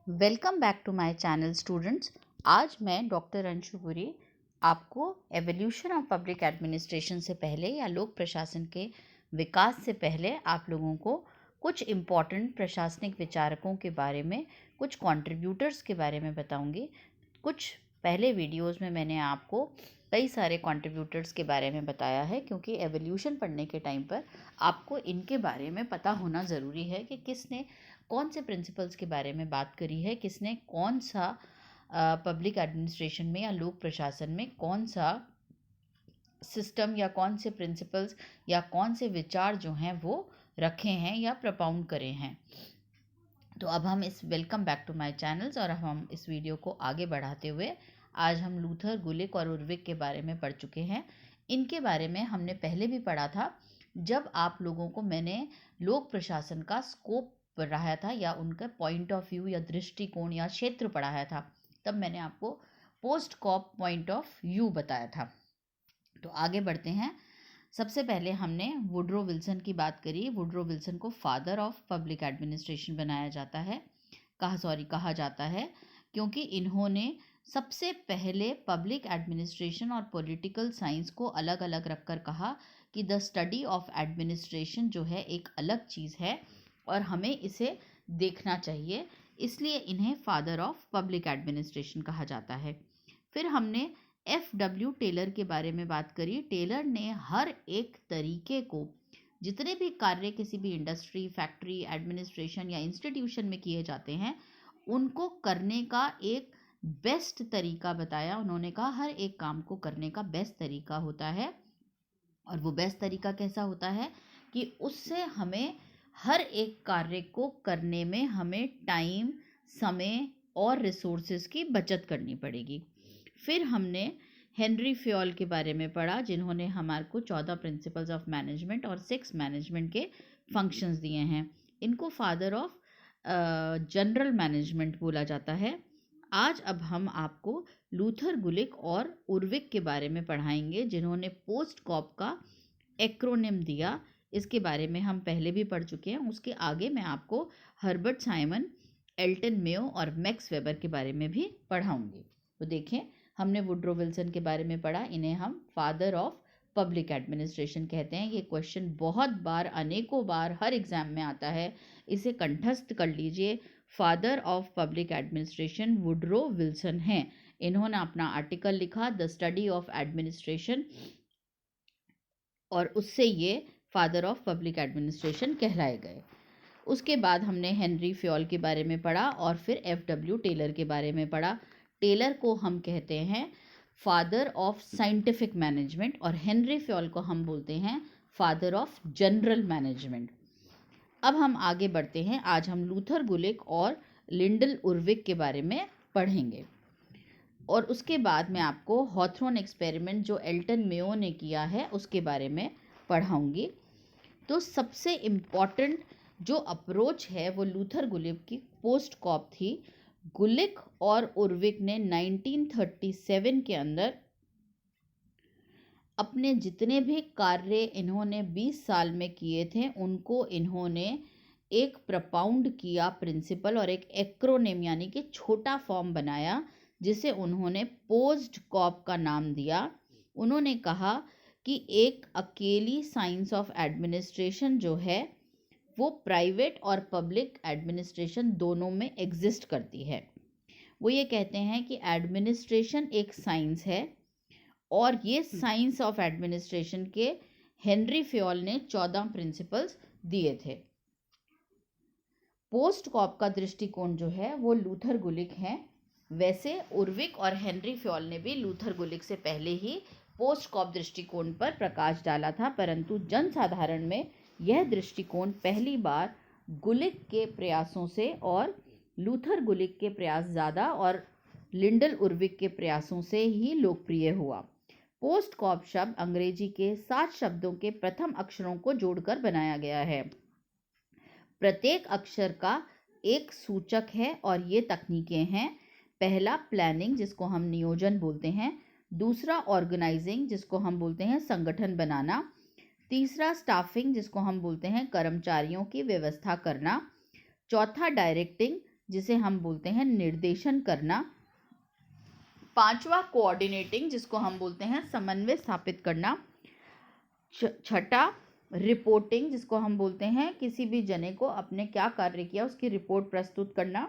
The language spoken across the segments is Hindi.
Welcome back to my channel students. आज मैं डॉक्टर अंशु पुरी आपको एवोल्यूशन ऑफ पब्लिक एडमिनिस्ट्रेशन से पहले या लोक प्रशासन के विकास से पहले आप लोगों को कुछ इम्पॉर्टेंट प्रशासनिक विचारकों के बारे में, कुछ कंट्रीब्यूटर्स के बारे में बताऊंगी। कुछ पहले वीडियोस में मैंने आपको कई सारे कंट्रीब्यूटर्स के बारे में बताया है, क्योंकि एवोल्यूशन पढ़ने के टाइम पर आपको इनके बारे में पता होना ज़रूरी है कि किसने कौन से प्रिंसिपल्स के बारे में बात करी है, किसने कौन सा पब्लिक एडमिनिस्ट्रेशन में या लोक प्रशासन में कौन सा सिस्टम या कौन से प्रिंसिपल्स या कौन से विचार जो हैं वो रखे हैं या प्रपाउंड करे हैं। तो अब हम इस welcome back to my channels और हम इस वीडियो को आगे बढ़ाते हुए आज हम लूथर, गुलिक और उर्विक के बारे में पढ़ चुके हैं। इनके बारे में हमने पहले भी पढ़ा था जब आप लोगों को मैंने लोक प्रशासन का स्कोप पढ़ाया था या उनका पॉइंट ऑफ व्यू या दृष्टिकोण या क्षेत्र पढ़ाया था। तब मैंने आपको post COP point of view बताया था। तो आगे बढ़ते हैं। सबसे पहले हमने वुड्रो विल्सन की बात करी। वुड्रो विल्सन को फादर ऑफ पब्लिक एडमिनिस्ट्रेशन बनाया जाता है, कहा जाता है, क्योंकि इन्होंने सबसे पहले पब्लिक एडमिनिस्ट्रेशन और पॉलिटिकल साइंस को अलग अलग रखकर कहा कि द स्टडी ऑफ एडमिनिस्ट्रेशन जो है एक अलग चीज़ है और हमें इसे देखना चाहिए, इसलिए इन्हें फादर ऑफ पब्लिक एडमिनिस्ट्रेशन कहा जाता है। फिर हमने F.W. टेलर के बारे में बात करी। टेलर ने हर एक तरीके को, जितने भी कार्य किसी भी इंडस्ट्री, फैक्ट्री, एडमिनिस्ट्रेशन या इंस्टीट्यूशन में किए जाते हैं, उनको करने का एक बेस्ट तरीका बताया। उन्होंने कहा हर एक काम को करने का बेस्ट तरीका होता है, और वो बेस्ट तरीका कैसा होता है कि उससे हमें हर एक कार्य को करने में हमें टाइम, समय और रिसोर्सेज की बचत करनी पड़ेगी। फिर हमने हेनरी फ्योल के बारे में पढ़ा, जिन्होंने हमारे को 14 प्रिंसिपल्स ऑफ मैनेजमेंट और 6 मैनेजमेंट के फंक्शंस दिए हैं। इनको फादर ऑफ जनरल मैनेजमेंट बोला जाता है। आज अब हम आपको लूथर, गुलिक और उर्विक के बारे में पढ़ाएंगे, जिन्होंने पोस्ट कॉप का एक्रोनिम दिया। इसके बारे में हम पहले भी पढ़ चुके हैं। उसके आगे मैं आपको हर्बर्ट साइमन, एल्टन मेयो और मैक्स वेबर के बारे में भी पढ़ाऊंगी। तो देखें, हमने वुड्रो विल्सन के बारे में पढ़ा। इन्हें हम फादर ऑफ पब्लिक एडमिनिस्ट्रेशन कहते हैं। ये क्वेश्चन बहुत बार, अनेकों बार हर एग्जाम में आता है, इसे कंठस्थ कर लीजिए। Father of public administration Woodrow Wilson हैं। इन्होंने अपना आर्टिकल लिखा द स्टडी ऑफ एडमिनिस्ट्रेशन, और उससे ये फादर ऑफ पब्लिक एडमिनिस्ट्रेशन कहलाए गए। उसके बाद हमने हेनरी फ्योल के बारे में पढ़ा और फिर F.W. टेलर के बारे में पढ़ा। टेलर को हम कहते हैं फादर ऑफ साइंटिफिक मैनेजमेंट और हेनरी फ्योल को हम बोलते हैं फादर ऑफ जनरल मैनेजमेंट। अब हम आगे बढ़ते हैं। आज हम लूथर, गुलिक और लिंडल उर्विक के बारे में पढ़ेंगे, और उसके बाद मैं आपको हॉथरॉन एक्सपेरिमेंट जो एल्टन मेयो ने किया है उसके बारे में पढ़ाऊंगी। तो सबसे इम्पॉर्टेंट जो अप्रोच है वो लूथर, गुलिक की पोस्ट कॉप थी। गुलिक और उर्विक ने 1937 के अंदर अपने जितने भी कार्य इन्होंने 20 साल में किए थे उनको इन्होंने एक प्रपाउंड किया प्रिंसिपल और एक एक्रोनिम यानी कि छोटा फॉर्म बनाया, जिसे उन्होंने पोस्ट कॉप का नाम दिया। उन्होंने कहा कि एक अकेली साइंस ऑफ एडमिनिस्ट्रेशन जो है वो प्राइवेट और पब्लिक एडमिनिस्ट्रेशन दोनों में एग्जिस्ट करती है। वो ये कहते हैं कि एडमिनिस्ट्रेशन एक साइंस है, और ये साइंस ऑफ एडमिनिस्ट्रेशन के हेनरी फ्योल ने 14 प्रिंसिपल्स दिए थे। पोस्ट कॉप का दृष्टिकोण जो है वो लूथर, गुलिक हैं। वैसे उर्विक और हेनरी फ्योल ने भी लूथर, गुलिक से पहले ही पोस्ट कॉप दृष्टिकोण पर प्रकाश डाला था, परंतु जनसाधारण में यह दृष्टिकोण पहली बार गुलिक के प्रयासों से, और लूथर, गुलिक के प्रयास ज़्यादा और लिंडल, उर्विक के प्रयासों से ही लोकप्रिय हुआ। पोस्ट कॉप शब्द अंग्रेजी के 7 शब्दों के प्रथम अक्षरों को जोड़कर बनाया गया है। प्रत्येक अक्षर का एक सूचक है और ये तकनीकें हैं। पहला प्लानिंग, जिसको हम नियोजन बोलते हैं। दूसरा ऑर्गेनाइजिंग, जिसको हम बोलते हैं संगठन बनाना। तीसरा स्टाफिंग, जिसको हम बोलते हैं कर्मचारियों की व्यवस्था करना। चौथा डायरेक्टिंग, जिसे हम बोलते हैं निर्देशन करना। पांचवा कोऑर्डिनेटिंग, जिसको हम बोलते हैं समन्वय स्थापित करना। छठा रिपोर्टिंग, जिसको हम बोलते हैं किसी भी जने को अपने क्या कार्य किया उसकी रिपोर्ट प्रस्तुत करना।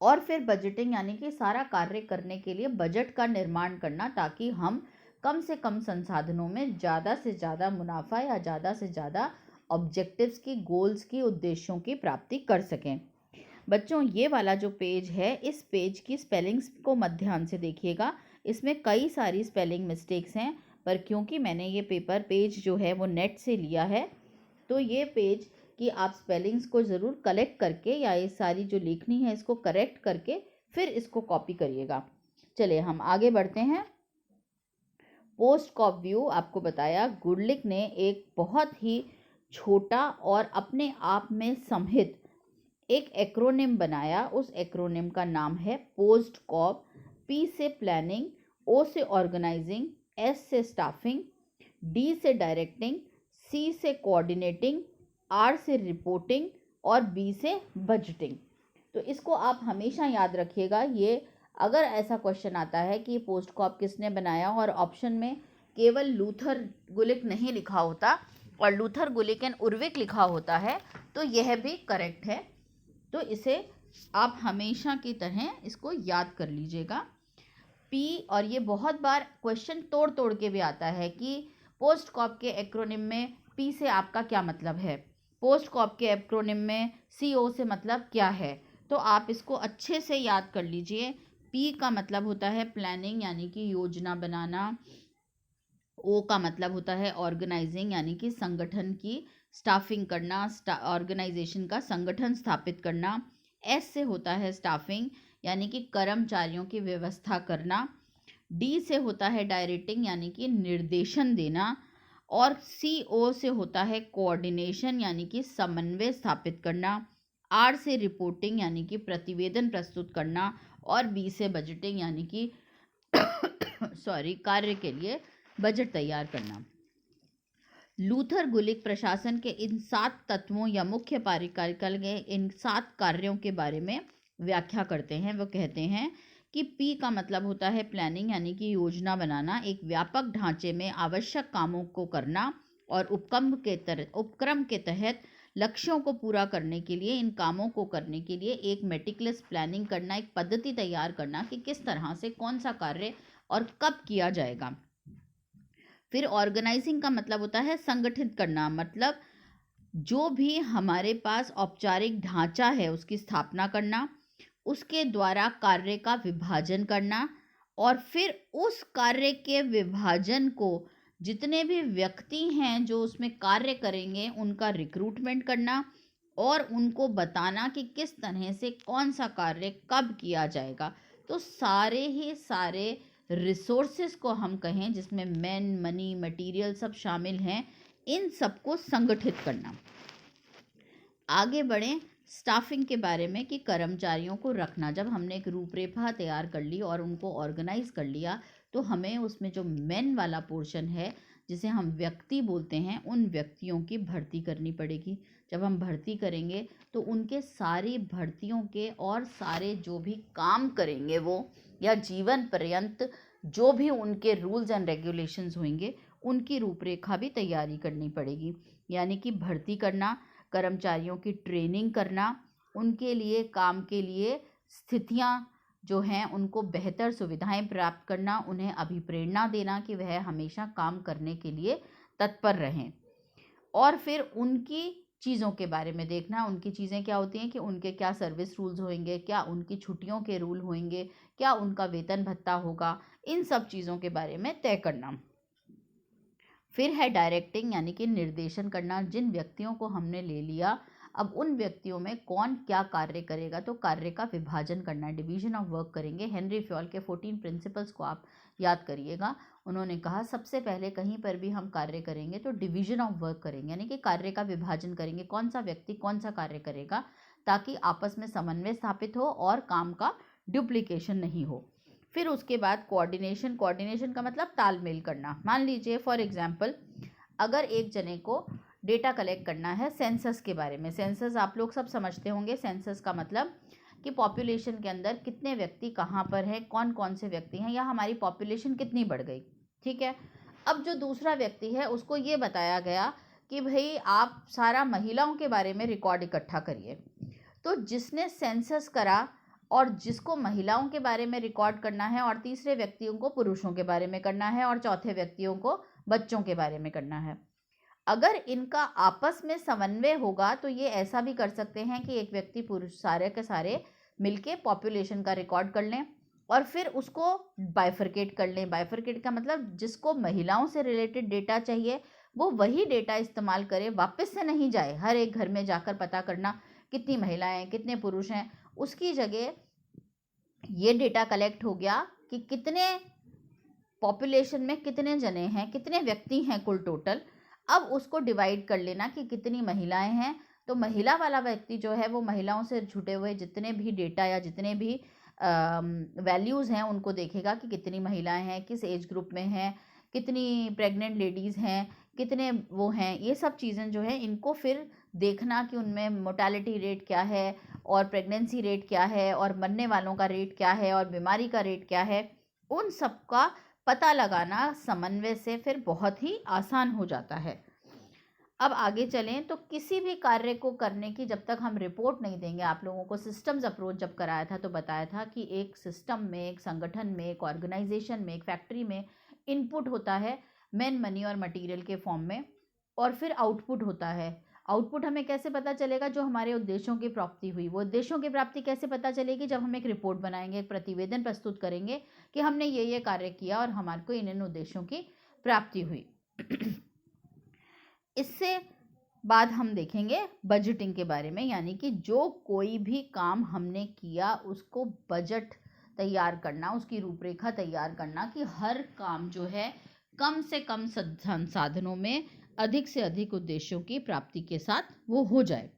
और फिर बजटिंग, यानी कि सारा कार्य करने के लिए बजट का निर्माण करना, ताकि हम कम से कम संसाधनों में ज़्यादा से ज़्यादा मुनाफा या ज़्यादा से ज़्यादा ऑब्जेक्टिव्स की, गोल्स की, उद्देश्यों की प्राप्ति कर सकें। बच्चों, ये वाला जो पेज है, इस पेज की स्पेलिंग्स को मत ध्यान से देखिएगा। इसमें कई सारी स्पेलिंग मिस्टेक्स हैं, पर क्योंकि मैंने ये पेज जो है वो नेट से लिया है, तो ये पेज कि आप स्पेलिंग्स को ज़रूर कलेक्ट करके या ये सारी जो लिखनी है इसको करेक्ट करके फिर इसको कॉपी करिएगा। चलिए हम आगे बढ़ते हैं। पोस्ट कॉप व्यू, आपको बताया गुडलिक ने एक बहुत ही छोटा और अपने आप में समहित एक एक्रोनिम बनाया। उस एक्रोनिम का नाम है पोस्ट कॉप। पी से प्लानिंग, ओ से ऑर्गेनाइजिंग, एस से स्टाफिंग, डी से डायरेक्टिंग, सी से कोऑर्डिनेटिंग, आर से रिपोर्टिंग और बी से बजटिंग। तो इसको आप हमेशा याद रखिएगा। ये अगर ऐसा क्वेश्चन आता है कि पोस्ट कॉप किसने बनाया और ऑप्शन में केवल लूथर गुलिक नहीं लिखा होता और लूथर गुलिक एंड उर्विक लिखा होता है, तो यह भी करेक्ट है। तो इसे आप हमेशा की तरह इसको याद कर लीजिएगा। पी, और ये बहुत बार क्वेश्चन तोड़ तोड़ के भी आता है कि पोस्ट कॉप के एक्रोनिम में पी से आपका क्या मतलब है, पोस्ट कॉप के एक्रोनिम में सीओ से मतलब क्या है। तो आप इसको अच्छे से याद कर लीजिए। पी का मतलब होता है प्लानिंग, यानी कि योजना बनाना। ओ का मतलब होता है ऑर्गेनाइजिंग, यानी कि संगठन की स्टाफिंग करना, ऑर्गेनाइजेशन का संगठन स्थापित करना। एस से होता है स्टाफिंग, यानी कि कर्मचारियों की व्यवस्था करना। डी से होता है डायरेक्टिंग, यानी कि निर्देशन देना। और सी ओ से होता है कोऑर्डिनेशन, यानी कि समन्वय स्थापित करना। आर से रिपोर्टिंग, यानी कि प्रतिवेदन प्रस्तुत करना। और बी से बजटिंग, यानी कि कार्य के लिए बजट तैयार करना। लूथर गुलिक प्रशासन के इन 7 तत्वों या मुख्य कार्यकाल के इन 7 कार्यों के बारे में व्याख्या करते हैं। वो कहते हैं कि पी का मतलब होता है प्लानिंग, यानी कि योजना बनाना, एक व्यापक ढांचे में आवश्यक कामों को करना और उपक्रम के तहत लक्ष्यों को पूरा करने के लिए, इन कामों को करने के लिए एक मेटिकुलस प्लानिंग करना, एक पद्धति तैयार करना कि किस तरह से कौन सा कार्य और कब किया जाएगा। फिर ऑर्गेनाइजिंग का मतलब होता है संगठित करना, मतलब जो भी हमारे पास औपचारिक ढांचा है उसकी स्थापना करना, उसके द्वारा कार्य का विभाजन करना और फिर उस कार्य के विभाजन को जितने भी व्यक्ति हैं जो उसमें कार्य करेंगे उनका रिक्रूटमेंट करना और उनको बताना कि किस तरह से कौन सा कार्य कब किया जाएगा। तो सारे ही सारे रिसोर्सेस को हम कहें, जिसमें मैन, मनी, मटेरियल सब शामिल हैं, इन सबको संगठित करना। आगे बढ़ें स्टाफिंग के बारे में कि कर्मचारियों को रखना। जब हमने एक रूपरेखा तैयार कर ली और उनको ऑर्गेनाइज कर लिया, तो हमें उसमें जो मैन वाला पोर्शन है जिसे हम व्यक्ति बोलते हैं, उन व्यक्तियों की भर्ती करनी पड़ेगी। जब हम भर्ती करेंगे तो उनके सारी भर्तियों के और सारे जो भी काम करेंगे वो, या जीवन पर्यंत जो भी उनके रूल्स एंड रेगुलेशंस होंगे, उनकी रूपरेखा भी तैयारी करनी पड़ेगी। यानी कि भर्ती करना, कर्मचारियों की ट्रेनिंग करना, उनके लिए काम के लिए स्थितियां जो हैं उनको बेहतर सुविधाएं प्राप्त करना, उन्हें अभिप्रेरणा देना कि वह हमेशा काम करने के लिए तत्पर रहें। और फिर उनकी चीज़ों के बारे में देखना, उनकी चीज़ें क्या होती हैं कि उनके क्या सर्विस रूल्स होंगे, क्या उनकी छुट्टियों के रूल होंगे, क्या उनका वेतन भत्ता होगा, इन सब चीज़ों के बारे में तय करना। फिर है डायरेक्टिंग, यानी कि निर्देशन करना। जिन व्यक्तियों को हमने ले लिया, अब उन व्यक्तियों में कौन क्या कार्य करेगा, तो कार्य का विभाजन करना, डिवीजन ऑफ वर्क करेंगे। हेनरी फ्योल के 14 प्रिंसिपल्स को आप याद करिएगा। उन्होंने कहा सबसे पहले कहीं पर भी हम कार्य करेंगे तो डिवीजन ऑफ वर्क करेंगे, यानी कि कार्य का विभाजन करेंगे, कौन सा व्यक्ति कौन सा कार्य करेगा, ताकि आपस में समन्वय स्थापित हो और काम का डुप्लीकेशन नहीं हो। फिर उसके बाद कोऑर्डिनेशन का मतलब तालमेल करना। मान लीजिए फॉर एग्जांपल, अगर एक जने को डेटा कलेक्ट करना है सेंसस के बारे में। सेंसस आप लोग सब समझते होंगे। सेंसस का मतलब कि पॉपुलेशन के अंदर कितने व्यक्ति कहाँ पर हैं, कौन कौन से व्यक्ति हैं, या हमारी पॉपुलेशन कितनी बढ़ गई। ठीक है। अब जो दूसरा व्यक्ति है उसको ये बताया गया कि भाई आप सारा महिलाओं के बारे में रिकॉर्ड इकट्ठा करिए। तो जिसने सेंसस करा और जिसको महिलाओं के बारे में रिकॉर्ड करना है, और तीसरे व्यक्तियों को पुरुषों के बारे में करना है, और चौथे व्यक्तियों को बच्चों के बारे में करना है। अगर इनका आपस में समन्वय होगा तो ये ऐसा भी कर सकते हैं कि एक व्यक्ति पुरुष सारे के सारे मिलके पॉपुलेशन का रिकॉर्ड कर लें और फिर उसको बाइफरकेट कर लें। बाइफरकेट का मतलब जिसको महिलाओं से रिलेटेड डेटा चाहिए वो वही डेटा इस्तेमाल करे, वापस से नहीं जाए हर एक घर में जाकर पता करना कितनी महिलाएं हैं कितने पुरुष हैं। उसकी जगह ये डेटा कलेक्ट हो गया कि कितने पॉपुलेशन में कितने जने हैं, कितने व्यक्ति हैं कुल टोटल। अब उसको डिवाइड कर लेना कि कितनी महिलाएं हैं। तो महिला वाला व्यक्ति जो है वो महिलाओं से जुड़े हुए जितने भी डेटा या जितने भी वैल्यूज़ हैं उनको देखेगा कि कितनी महिलाएं हैं, किस एज ग्रुप में हैं, कितनी प्रेग्नेंट लेडीज़ हैं, कितने वो हैं। ये सब चीज़ें जो है इनको फिर देखना कि उनमें मोर्टेलिटी रेट क्या है और प्रेगनेंसी रेट क्या है और मरने वालों का रेट क्या है और बीमारी का रेट क्या है। उन सब का पता लगाना समन्वय से फिर बहुत ही आसान हो जाता है। अब आगे चलें तो किसी भी कार्य को करने की जब तक हम रिपोर्ट नहीं देंगे, आप लोगों को सिस्टम्स अप्रोच जब कराया था तो बताया था कि एक सिस्टम में, एक संगठन में, एक ऑर्गेनाइजेशन में, एक फैक्ट्री में इनपुट होता है मैन, मनी और मटेरियल के फॉर्म में, और फिर आउटपुट होता है। आउटपुट हमें कैसे पता चलेगा? जो हमारे उद्देश्यों की प्राप्ति हुई। वो उद्देश्यों की प्राप्ति कैसे पता चलेगी? जब हम एक रिपोर्ट बनाएंगे, एक प्रतिवेदन प्रस्तुत करेंगे कि हमने ये कार्य किया और हमारे को इन उद्देश्यों की प्राप्ति हुई। इससे बाद हम देखेंगे बजटिंग के बारे में, यानी कि जो कोई भी काम हमने किया उसको बजट तैयार करना, उसकी रूपरेखा तैयार करना कि हर काम जो है कम से कम संसाधनों में अधिक से अधिक उद्देश्यों की प्राप्ति के साथ वो हो जाए।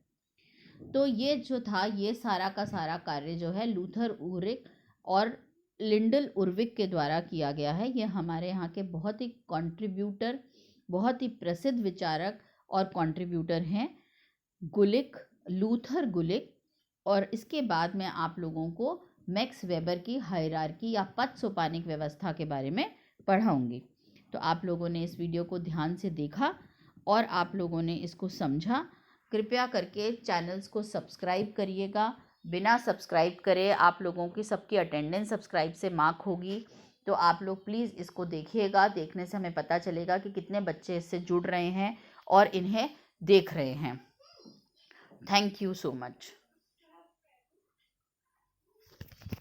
तो ये जो था ये सारा का सारा कार्य जो है लूथर उरिक और लिंडल उर्विक के द्वारा किया गया है। ये हमारे यहाँ के बहुत ही कंट्रीब्यूटर, बहुत ही प्रसिद्ध विचारक और कंट्रीब्यूटर हैं गुलिक, लूथर गुलिक। और इसके बाद मैं आप लोगों को मैक्स वेबर की हायरार्की या पद सोपानिक व्यवस्था के बारे में पढ़ाऊंगी। तो आप लोगों ने इस वीडियो को ध्यान से देखा और आप लोगों ने इसको समझा। कृपया करके चैनल्स को सब्सक्राइब करिएगा। बिना सब्सक्राइब करे आप लोगों की सबकी अटेंडेंस सब्सक्राइब से मार्क होगी, तो आप लोग प्लीज़ इसको देखिएगा। देखने से हमें पता चलेगा कि कितने बच्चे इससे जुड़ रहे हैं और इन्हें देख रहे हैं। Thank you so much.